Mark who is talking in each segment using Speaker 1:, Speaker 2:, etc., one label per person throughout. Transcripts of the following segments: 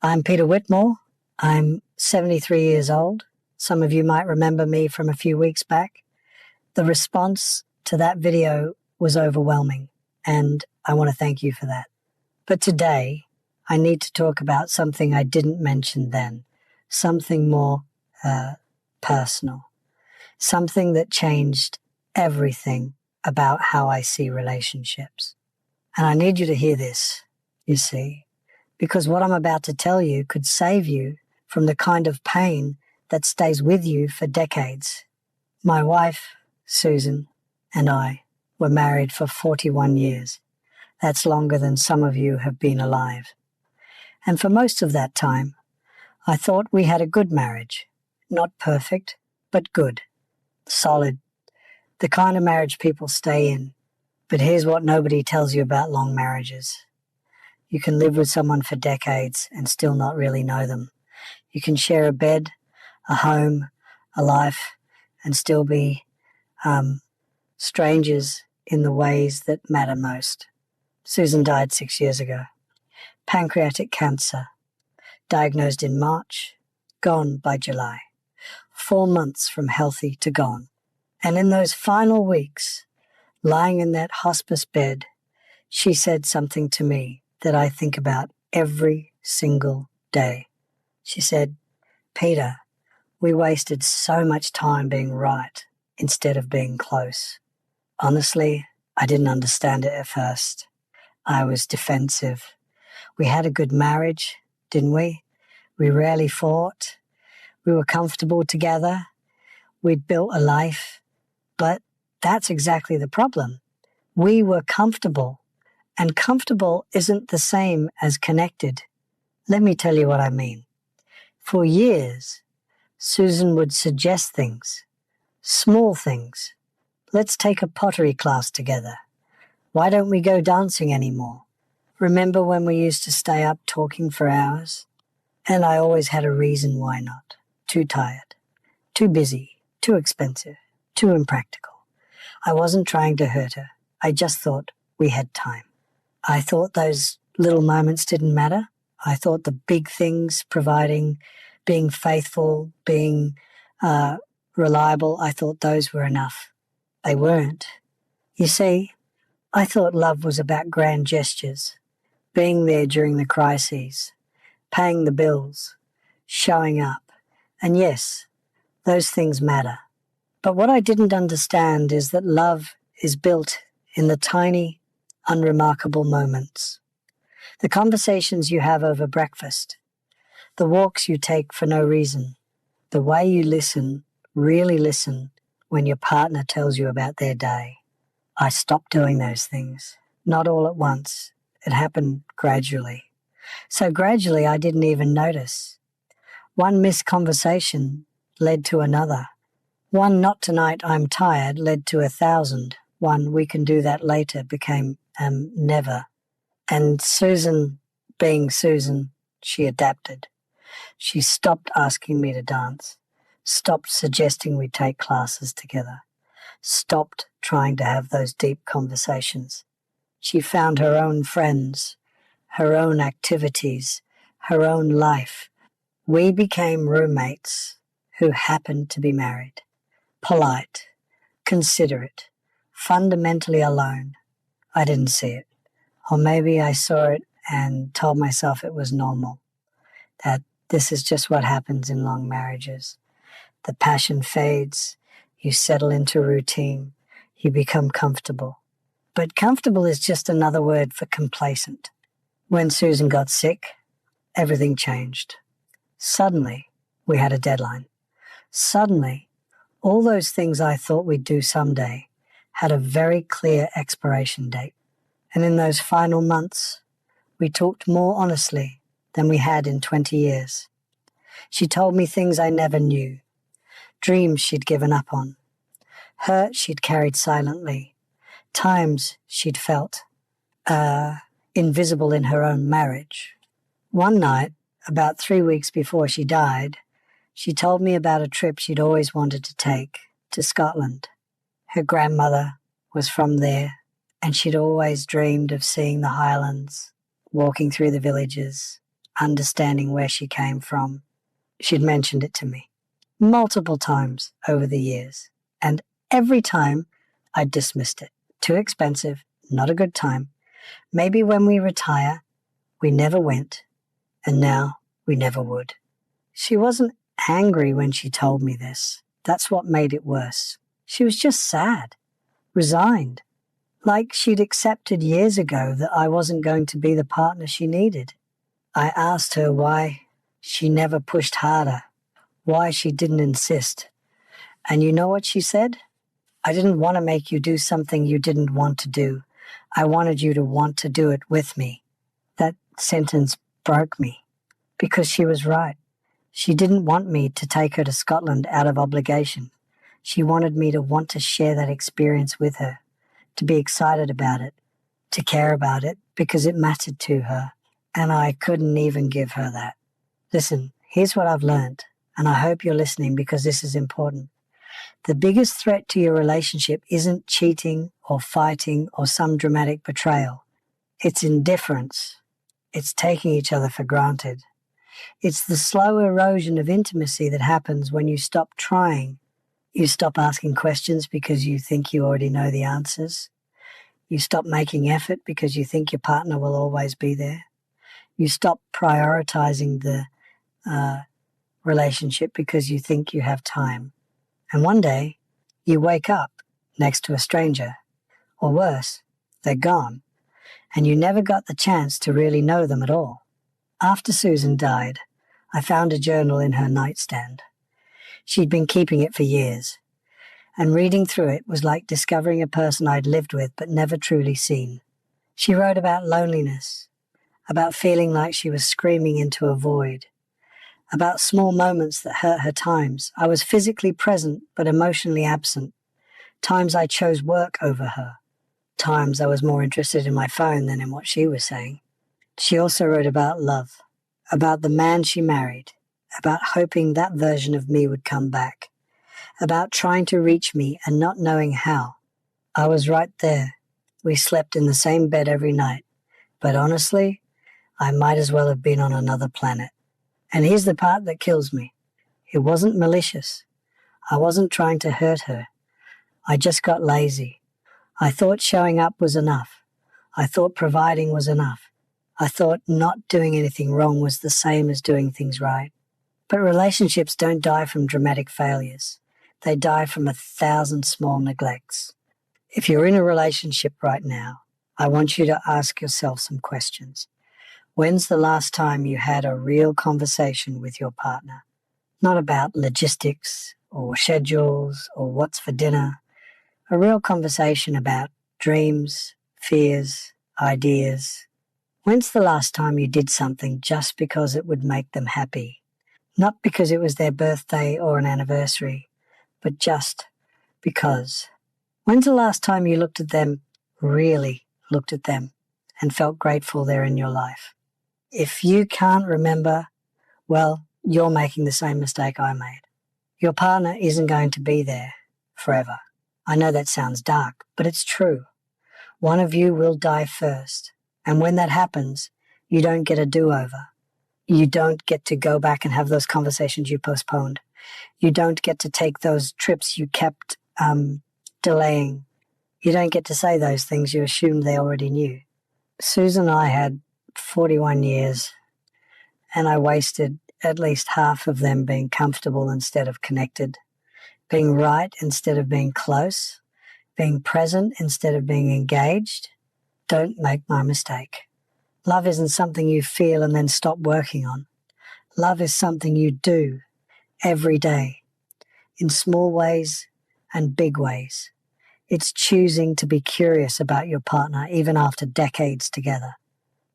Speaker 1: I'm Peter Whitmore. I'm 73 years old. Some of you might remember me from a few weeks back. The response to that video was overwhelming, and I want to thank you for that. But today, I need to talk about something I didn't mention then, something more personal, something that changed everything about how I see relationships. And I need you to hear this, you see, because what I'm about to tell you could save you from the kind of pain that stays with you for decades. My wife, Susan, and I were married for 41 years. That's longer than some of you have been alive. And for most of that time, I thought we had a good marriage. Not perfect, but good. Solid. The kind of marriage people stay in. But here's what nobody tells you about long marriages. You can live with someone for decades and still not really know them. You can share a bed, a home, a life, and still be strangers in the ways that matter most. Susan died 6 years ago. Pancreatic cancer. Diagnosed in March, gone by July. 4 months from healthy to gone. And in those final weeks, lying in that hospice bed, she said something to me that I think about every single day. She said, "Peter, we wasted so much time being right instead of being close." Honestly, I didn't understand it at first. I was defensive. We had a good marriage, didn't we? We rarely fought. We were comfortable together. We'd built a life. But that's exactly the problem. We were comfortable. And comfortable isn't the same as connected. Let me tell you what I mean. For years, Susan would suggest things, small things. Let's take a pottery class together. Why don't we go dancing anymore? Remember when we used to stay up talking for hours? And I always had a reason why not. Too tired, too busy, too expensive, too impractical. I wasn't trying to hurt her. I just thought we had time. I thought those little moments didn't matter. I thought the big things, providing, being faithful, being reliable, I thought those were enough. They weren't. You see, I thought love was about grand gestures, being there during the crises, paying the bills, showing up. And yes, those things matter. But what I didn't understand is that love is built in the tiny, unremarkable moments. The conversations you have over breakfast, the walks you take for no reason, the way you listen, really listen, when your partner tells you about their day. I stopped doing those things, not all at once. It happened gradually. So gradually I didn't even notice. One missed conversation led to another. One "not tonight, I'm tired" led to 1,000. One "we can do that later" became never. And Susan, being Susan, she adapted. She stopped asking me to dance, stopped suggesting we take classes together, stopped trying to have those deep conversations. She found her own friends, her own activities, her own life. We became roommates who happened to be married, polite, considerate, fundamentally alone. I didn't see it. Or maybe I saw it and told myself it was normal, that this is just what happens in long marriages. The passion fades, you settle into routine, you become comfortable. But comfortable is just another word for complacent. When Susan got sick, everything changed. Suddenly, we had a deadline. Suddenly, all those things I thought we'd do someday had a very clear expiration date. And in those final months, we talked more honestly than we had in 20 years. She told me things I never knew, dreams she'd given up on, hurt she'd carried silently, times she'd felt invisible in her own marriage. One night, about 3 weeks before she died, she told me about a trip she'd always wanted to take to Scotland. Her grandmother was from there, and she'd always dreamed of seeing the Highlands, walking through the villages, understanding where she came from. She'd mentioned it to me multiple times over the years, and every time I'd dismissed it. Too expensive, not a good time. Maybe when we retire, we never went, and now we never would. She wasn't angry when she told me this. That's what made it worse. She was just sad, resigned, like she'd accepted years ago that I wasn't going to be the partner she needed. I asked her why she never pushed harder, why she didn't insist. And you know what she said? I didn't want to make you do something you didn't want to do. I wanted you to want to do it with me. That sentence broke me because she was right. She didn't want me to take her to Scotland out of obligation. She wanted me to want to share that experience with her, to be excited about it, to care about it because it mattered to her, and I couldn't even give her that. Listen, here's what I've learned, and I hope you're listening because this is important. The biggest threat to your relationship isn't cheating or fighting or some dramatic betrayal. It's indifference. It's taking each other for granted. It's the slow erosion of intimacy that happens when you stop trying. You stop asking questions because you think you already know the answers. You stop making effort because you think your partner will always be there. You stop prioritizing the relationship because you think you have time. And one day, you wake up next to a stranger, or worse, they're gone, and you never got the chance to really know them at all. After Susan died, I found a journal in her nightstand. She'd been keeping it for years, and reading through it was like discovering a person I'd lived with but never truly seen. She wrote about loneliness, about feeling like she was screaming into a void, about small moments that hurt her times. I was physically present but emotionally absent. Times I chose work over her. Times I was more interested in my phone than in what she was saying. She also wrote about love, about the man she married, about hoping that version of me would come back, about trying to reach me and not knowing how. I was right there. We slept in the same bed every night. But honestly, I might as well have been on another planet. And here's the part that kills me. It wasn't malicious. I wasn't trying to hurt her. I just got lazy. I thought showing up was enough. I thought providing was enough. I thought not doing anything wrong was the same as doing things right. But relationships don't die from dramatic failures. They die from 1,000 small neglects. If you're in a relationship right now, I want you to ask yourself some questions. When's the last time you had a real conversation with your partner? Not about logistics or schedules or what's for dinner. A real conversation about dreams, fears, ideas. When's the last time you did something just because it would make them happy? Not because it was their birthday or an anniversary, but just because. When's the last time you looked at them, really looked at them, and felt grateful they're in your life? If you can't remember, well, you're making the same mistake I made. Your partner isn't going to be there forever. I know that sounds dark, but it's true. One of you will die first, and when that happens, you don't get a do-over. You don't get to go back and have those conversations you postponed. You don't get to take those trips you kept delaying. You don't get to say those things you assumed they already knew. Susan and I had 41 years, and I wasted at least half of them being comfortable instead of connected, being right instead of being close, being present instead of being engaged. Don't make my mistake. Love isn't something you feel and then stop working on. Love is something you do every day, in small ways and big ways. It's choosing to be curious about your partner even after decades together.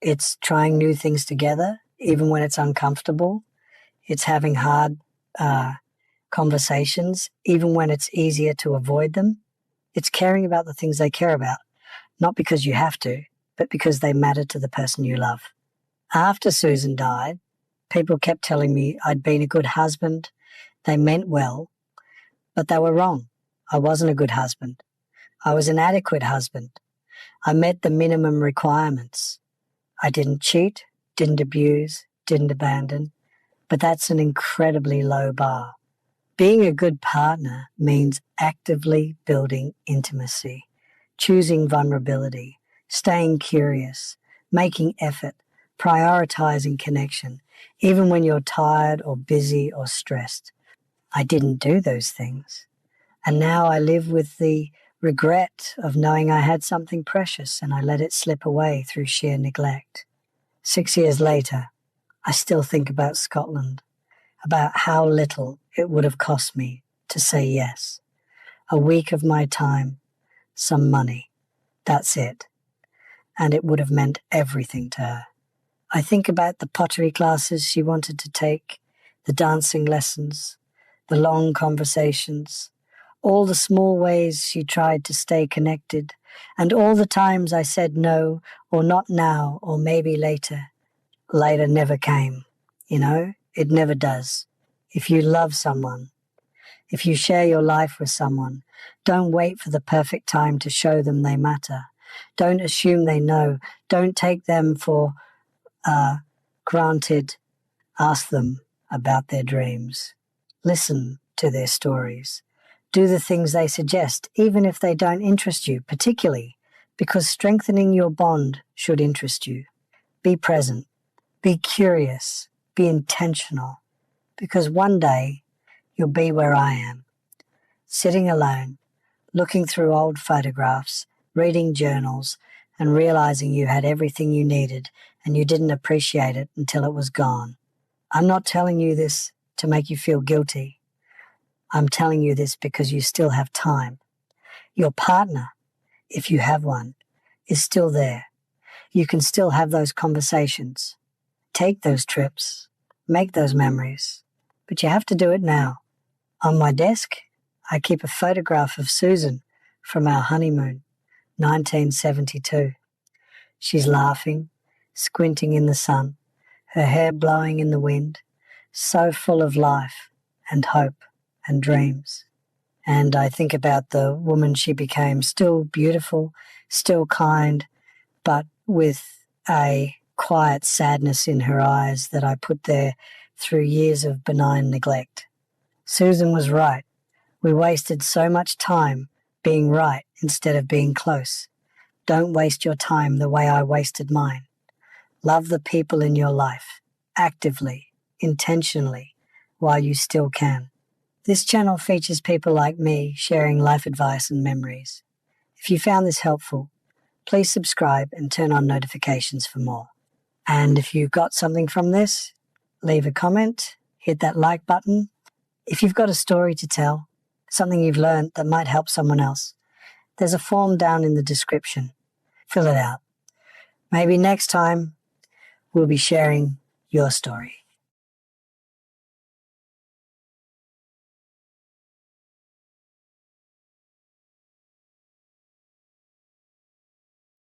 Speaker 1: It's trying new things together even when it's uncomfortable. It's having hard conversations even when it's easier to avoid them. It's caring about the things they care about, not because you have to, but because they matter to the person you love. After Susan died, people kept telling me I'd been a good husband. They meant well, but they were wrong. I wasn't a good husband. I was an adequate husband. I met the minimum requirements. I didn't cheat, didn't abuse, didn't abandon, but that's an incredibly low bar. Being a good partner means actively building intimacy, choosing vulnerability, staying curious, making effort, prioritizing connection, even when you're tired or busy or stressed. I didn't do those things. And now I live with the regret of knowing I had something precious and I let it slip away through sheer neglect. 6 years later, I still think about Scotland, about how little it would have cost me to say yes. A week of my time, some money, that's it. And it would have meant everything to her. I think about the pottery classes she wanted to take, the dancing lessons, the long conversations, all the small ways she tried to stay connected, and all the times I said no, or not now, or maybe later. Later never came. It never does. If you love someone, if you share your life with someone, don't wait for the perfect time to show them they matter. Don't assume they know. Don't take them for granted. Ask them about their dreams. Listen to their stories. Do the things they suggest, even if they don't interest you, particularly because strengthening your bond should interest you. Be present. Be curious. Be intentional. Because one day you'll be where I am, sitting alone, looking through old photographs, reading journals, and realizing you had everything you needed and you didn't appreciate it until it was gone. I'm not telling you this to make you feel guilty. I'm telling you this because you still have time. Your partner, if you have one, is still there. You can still have those conversations, take those trips, make those memories, but you have to do it now. On my desk, I keep a photograph of Susan from our honeymoon, 1972. She's laughing, squinting in the sun, her hair blowing in the wind, so full of life and hope and dreams. And I think about the woman she became, still beautiful, still kind, but with a quiet sadness in her eyes that I put there through years of benign neglect. Susan was right. We wasted so much time being right instead of being close. Don't waste your time the way I wasted mine. Love the people in your life, actively, intentionally, while you still can. This channel features people like me sharing life advice and memories. If you found this helpful, please subscribe and turn on notifications for more. And if you got something from this, leave a comment, hit that like button. If you've got a story to tell, something you've learned that might help someone else, there's a form down in the description. Fill it out. Maybe next time we'll be sharing your story.